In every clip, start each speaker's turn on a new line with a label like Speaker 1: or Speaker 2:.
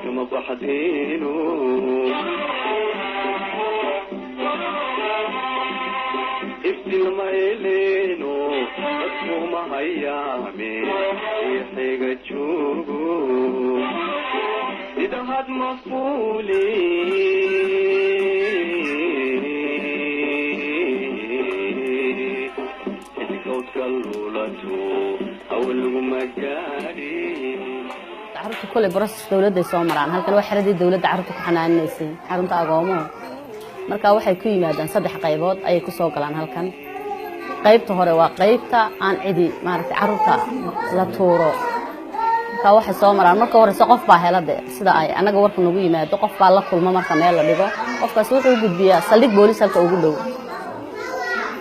Speaker 1: كما بحدينو افتل ما إلينو اسمو ما هيامي يحيق تشوقو إذا هاد مفولي إذكوت كالولاتو أول مكاري
Speaker 2: عرفت كل برص دولة سومران هالكل واحد ردي دولة عرفت كحنا الناس حرمت أقومه marka waxay ku yimaadaan saddex qaybood ay ku soo galaan halkan qaybta hore waa qaybta aan cidi maaragtay carruurta la tuuro ka waxa soo maraan marka hore qof baa helade sida ay anaga warka nagu yimaado qof baa la kulma marka meel la dhigo qofkaas wuxuu gudbiyaa saldhig booliis halka ugu dhow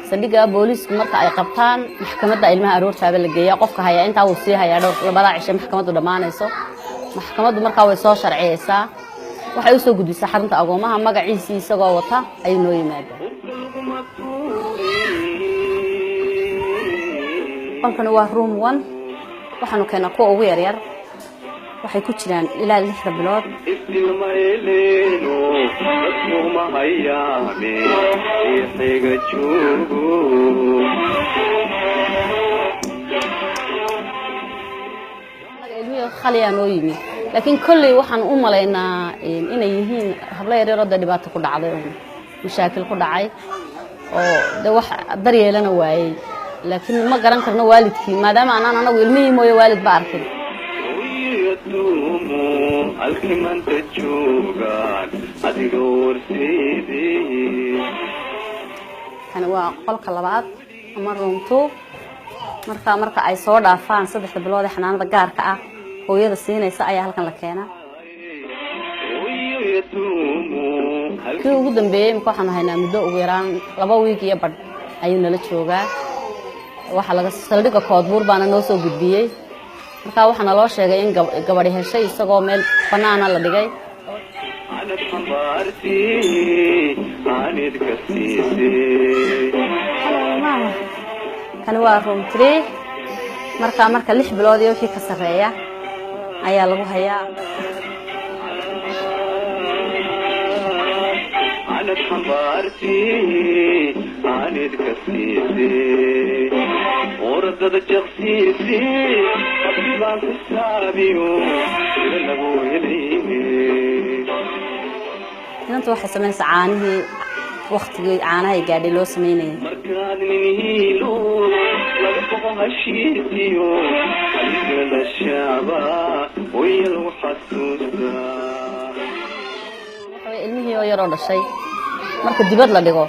Speaker 2: saldhiga booliisku marka ay qabtaan maxkamadda ilmaha aroortaaba la geeyaa qofka haya inta uu sii haya dhowr labada cisho maxkamaddu dhamaanayso maxkamaddu marka way soo sharciyeysaa waxay u soo gudbisay xarunta agoomaha magaciisa isagoo wata ay noo yimaadeen qolkan waa room 1 waxaanu keenaa kuwa ugu yar waxay ku jiraan ilaa 6 bilood khaliya noo yimid laakiin kulli waxaan u maleynaa inay yihiin habla yar oo dhibaato ku dhacday oo mashaakil ku dhacay oo wax daryeelana waayay laakiin ma garan karno waalidkii maadaama aan anagu ilmihii mooyo waalid ba arkin kan waa qolka labaad ama room 2 marka ay soo dhaafaan 3 bilood ee xanaanada gaarka ah hooyada siinaysa ayaa halkan la keenaa kii ugu dambeeyay marka waxaan haynaa muddo ugu yaraan 2 week iyo badh ayuu nala joogaa waxa laga saldhiga koodbuur baana noo soo gudbiyay marka waxaana loo sheegay in gabadhi heshay isagoo meel banaana la dhigay kan waa room 3 marka 6 bilood iyo wixii ka sareeya ayaa lagu hayaa ana xambaarti aanid kasii oradada jaqsiisi qadbaan xisaabiyo lagu helay inta waxa sameeyay caanihii waqtigii caanaha ay gaadhay loo sameeyay markaan nihiilo laga boqo hashiisiyo la shaaba way lagu xasuustaa ilmihii oo yar oo dhashay marka dibad la dhigo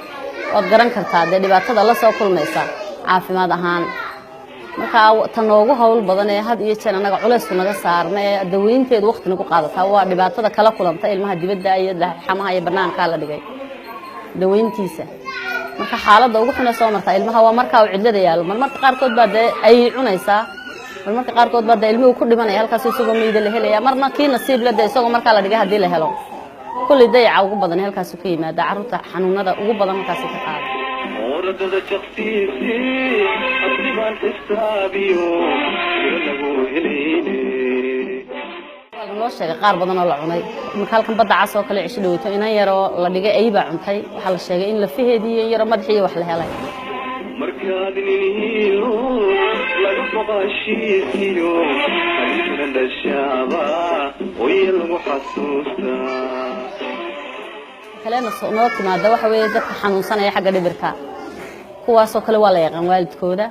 Speaker 2: oo garan kartaa dhibaatada la soo kulmaysa caafimaad ahaan marka tan ugu hawl badan ee had iyo jeer anaga culays naga saarnay daweynteedu waqti nagu qaadataa waa dhibaatada kala kulanta ilmaha dibadda iyo xamaha iyo banaanka la dhigay daweyntiisa marka xaaladda ugu xun ee soo marta ilmaha waa marka uu cidlada yaalo marmarka qaarkood baa ay cunaysaa marmarka qaarkood baa ilmuhu ku dhimanaya halkaas isagoo meeyda la helaya marna kii nasiib la isagoo marka la dhigay hadii la helo kulli dayaca ugu badan halkaas ku yimaada carruurta xanuunada ugu badan halkaas ka qaada oradada jaqsiisi qadbaan xisaabiyo lagu helay loo sheegay qaar badan oo la cunay marka halkan badda cas oo kale cisho dhawto inaan yar oo la dhigay ay baa cuntay waxa la sheegay in la faheedii yar madaxii wax la helay markaad nihiilo laga boqashiisiyo la shaaba way lagu xasuustaa kaleena soo timaada waxa weeye dadka xanuunsanaya xagga dhibirka kuwaas oo kale waa la yaqaan waalidkooda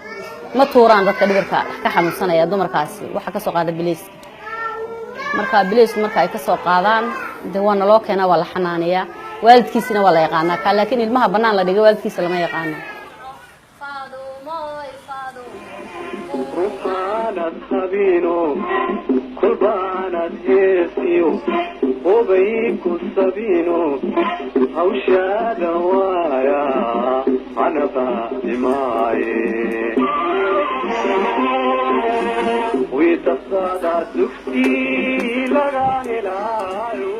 Speaker 2: ma tuuraan dadka dhibirka ka xanuunsanaya dumarkaasi waxa ka soo qaada biliis marka ay ka soo qaadaan dawana loo keenaa waa la xanaaniyaa waalidkiisina waa la yaqaanaa laakiin ilmaha banaan la dhigay waalidkiisa lama yaqaano sabino kulbaanad heesiyo obayku sabino hawshaada waaya anaba imaaye wiitasada dugsi laga helaayo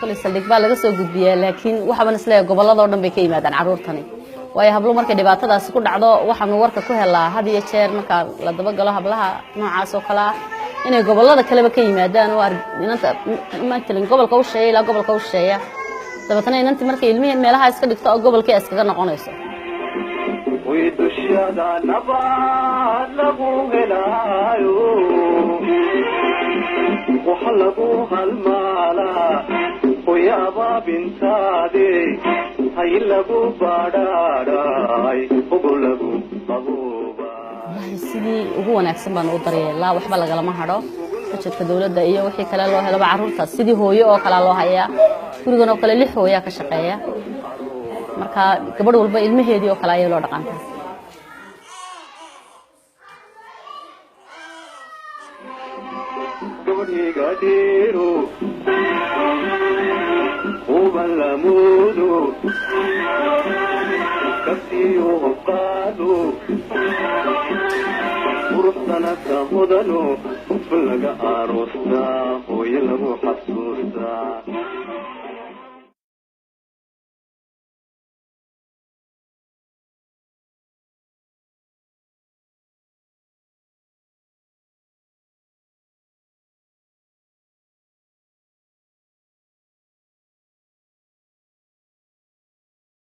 Speaker 2: kule saldhig baa laga soo gudbiyaa laakiin waxaan isleeyahay gobolladoo dhan bay ka yimaadaan carruurtani way hablo marka dhibaatadaas ku dhacdo waxaanu warka ku helaa had iyo jeer marka la daba galo hablaha noocaas oo kala inay gobolada kaleba ka yimaadaan oo inanta maantalan gobolka u sheeyay ilaa gobolka u sheeya dabatana inanti markay ilmihii meelaha iska dhigto oo gobolkii iskaga noqonayso
Speaker 1: ويدشيادا نبات لغو هلايو وحلقوها المالا ويابا بنتادي هاي لغو باداراي وقل لغو مغوبا
Speaker 2: والله سيدي ugu wanaagsan baan u daryeelaa waxba laga lama hado budgetka dawladda iyo wixii kale loo helo carruurta sidii hooyo oo kala loo hayaa gurigan oo kale 6 hooyo ka shaqeeya marka gabadh walba ilmaheedii oo kale ay loo dhaqantaa
Speaker 1: gabadhiga dhiiro uban lamuudo kasiyo qaado quruxsanada mudano laga aroostaa hooyo lagu xasuustaa